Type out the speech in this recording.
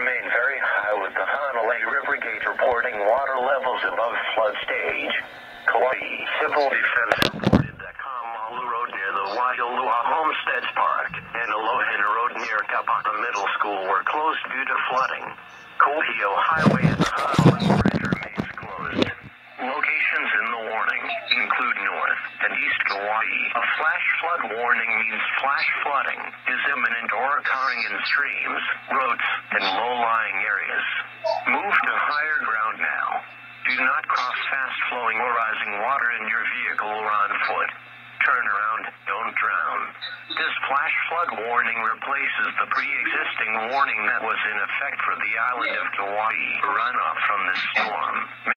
remain very high, with the Hanalei River Gate reporting water levels above flood stage. Kauai Civil Defense reported that Kamalu Road near the Waialua Homesteads Park and Aloha Road near Kapaka Middle School were closed due to flooding. Kohio Highway at the Hanalei Bridge remains closed. Locations in the warning include North and East Kauai. A flash flood warning means flash flooding is imminent or occurring in streams, roads, and low-lying areas. Move to higher ground now. Do not cross fast-flowing or rising water in your vehicle or on foot. Turn around, don't drown. This flash flood warning replaces the pre-existing warning that was in effect for the island of Kauai. Runoff from the storm